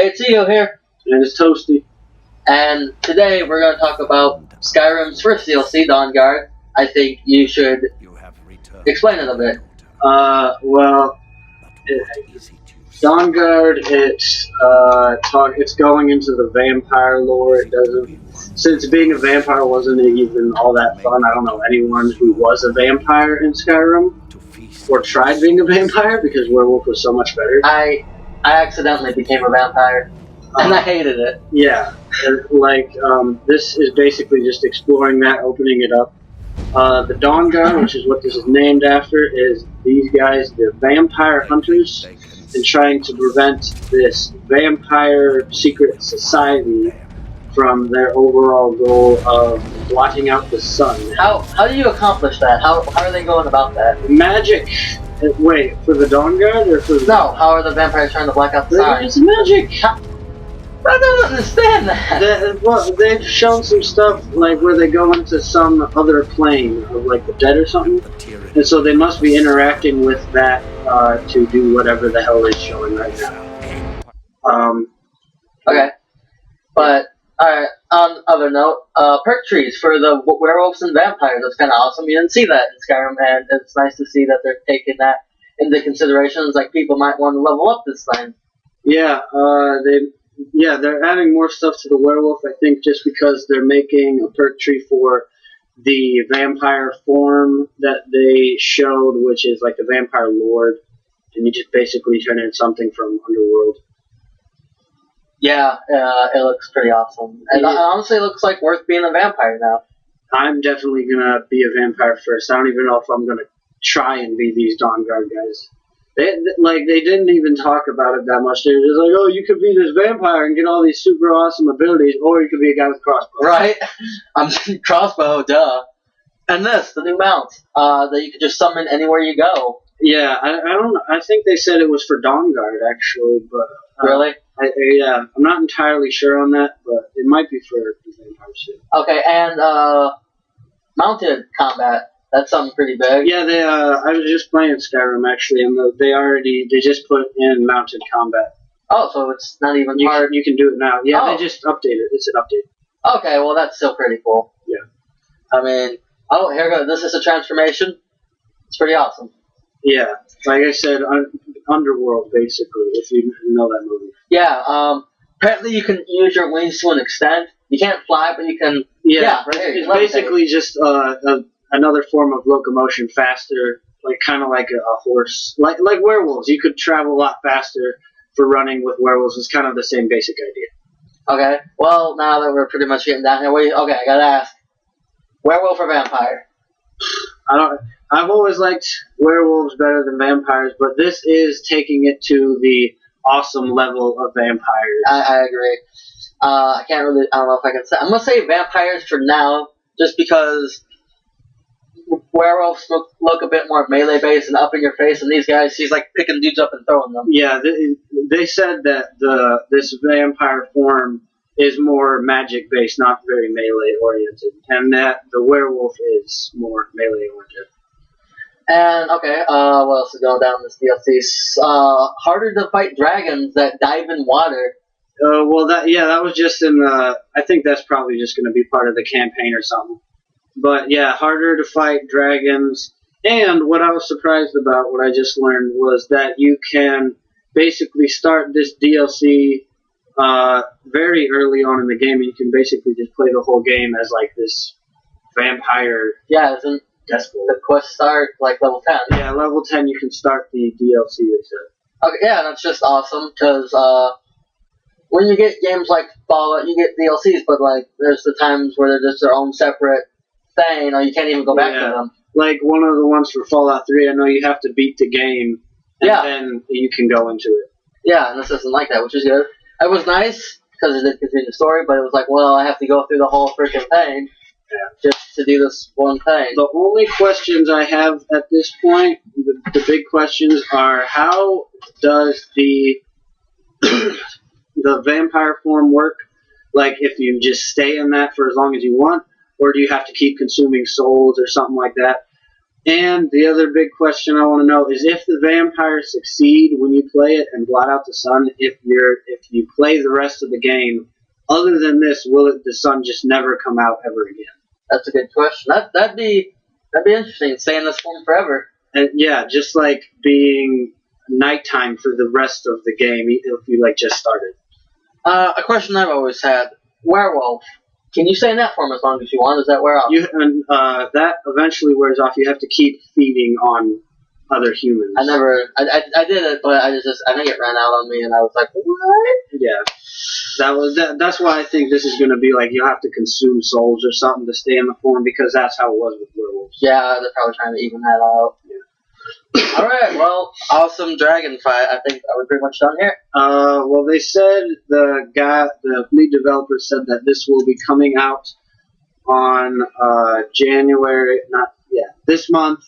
Hey, it's Eo here, And it's toasty. and today we're going to talk about Skyrim's first DLC, Dawnguard. I think you should explain it a bit. Dawnguard, it's going into the vampire lore. It doesn't, since being a vampire wasn't even all that fun. I don't know anyone who was a vampire in Skyrim or tried being a vampire because werewolf was so much better. I accidentally became a vampire, and I hated it. Yeah, this is basically just exploring that, opening it up. The Dawnguard, which is what this is named after, is these guys, the vampire hunters, and trying to prevent this vampire secret society from their overall goal of blotting out the sun. How do you accomplish that? How are they going about that? Magic. Wait, for the Dawnguard or for the... No, how are the vampires trying to black out the sun? It's magic. I don't understand that. They've shown some stuff like where they go into some other plane of like the dead or something, and so they must be interacting with that to do whatever the hell they're showing right now. Okay, but alright. On other note, perk trees for the werewolves and vampires. That's kind of awesome. You didn't see that in Skyrim, and it's nice to see that they're taking that into considerations. Like people might want to level up this thing. Yeah, they're adding more stuff to the werewolf, I think, just because they're making a perk tree for the vampire form that they showed, which is like the vampire lord, and you just basically turn in something from Underworld. Yeah, it looks pretty awesome. And honestly, it looks like worth being a vampire now. I'm definitely going to be a vampire first. I don't even know if I'm going to try and be these Dawnguard guys. They didn't even talk about it that much. They were just like, oh, you could be this vampire and get all these super awesome abilities, or you could be a guy with a crossbow. Right? I'm crossbow, duh. And this, the new mount, that you could just summon anywhere you go. Yeah, I don't know. I think they said it was for Dawnguard, actually, but... Really? I'm not entirely sure on that, but it might be for the vampires too. Okay, and, mounted combat. That's something pretty big. Yeah, I was just playing Skyrim actually, and they just put in mounted combat. Oh, so it's not even hard. You can do it now. Yeah, Oh. They just updated. It's an update. Okay, well that's still pretty cool. Yeah. I mean, oh, here goes. This is a transformation. It's pretty awesome. Yeah, like I said, Underworld basically. If you know that movie. Yeah. Apparently you can use your wings to an extent. You can't fly, but you can. Yeah, right here. It's basically just another form of locomotion, faster, like kind of like a horse, like werewolves. You could travel a lot faster for running with werewolves. It's kind of the same basic idea. Okay. Well, now that we're pretty much getting down here, okay, I gotta ask: werewolf or vampire? I've always liked werewolves better than vampires, but this is taking it to the awesome level of vampires. I agree. I can't really. I don't know if I can say. I'm gonna say vampires for now, just because werewolves look a bit more melee based and up in your face, and these guys, he's like picking dudes up and throwing them. Yeah, they said that this vampire form is more magic based, not very melee oriented, and that the werewolf is more melee oriented. And okay, what else is going down this DLC? Harder to fight dragons that dive in water. That was just in the. I think that's probably just going to be part of the campaign or something. But yeah, harder to fight dragons. And what I was surprised about, what I just learned, was that you can basically start this DLC very early on in the game, and you can basically just play the whole game as like this vampire. Yeah, isn't the quest start like level 10? Yeah, level 10 you can start the DLC, they said. Okay, yeah, that's just awesome, because when you get games like Fallout, you get DLCs, but like there's the times where they're just their own separate thing, or you can't even go back to them. Like one of the ones for Fallout 3, I know you have to beat the game, and then you can go into it. Yeah, and this isn't like that, which is good. It was nice, because it did continue the story, but it was like, well, I have to go through the whole freaking thing just to do this one thing. The only questions I have at this point, the big questions, are how does the vampire form work? Like, if you just stay in that for as long as you want, or do you have to keep consuming souls or something like that? And the other big question I want to know is if the vampires succeed when you play it and blot out the sun, if you play the rest of the game, other than this, the sun just never come out ever again? That's a good question. That'd be interesting. Stay in this form forever. And yeah, just like being nighttime for the rest of the game if you like just started. A question I've always had: werewolf. Can you stay in that form as long as you want? Does that wear off? That eventually wears off. You have to keep feeding on other humans. I did it, but I think it ran out on me, and I was like, what? Yeah, that's why I think this is going to be like you have to consume souls or something to stay in the form, because that's how it was with werewolves. Yeah, they're probably trying to even that out. Yeah. Alright, well, awesome dragon fight. I think we're pretty much done here. Well, they said the lead developer said that this will be coming out on this month,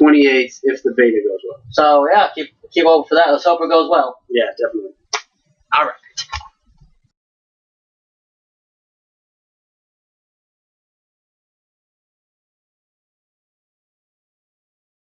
28th, if the beta goes well. So, yeah, keep over for that. Let's hope it goes well. Yeah, definitely.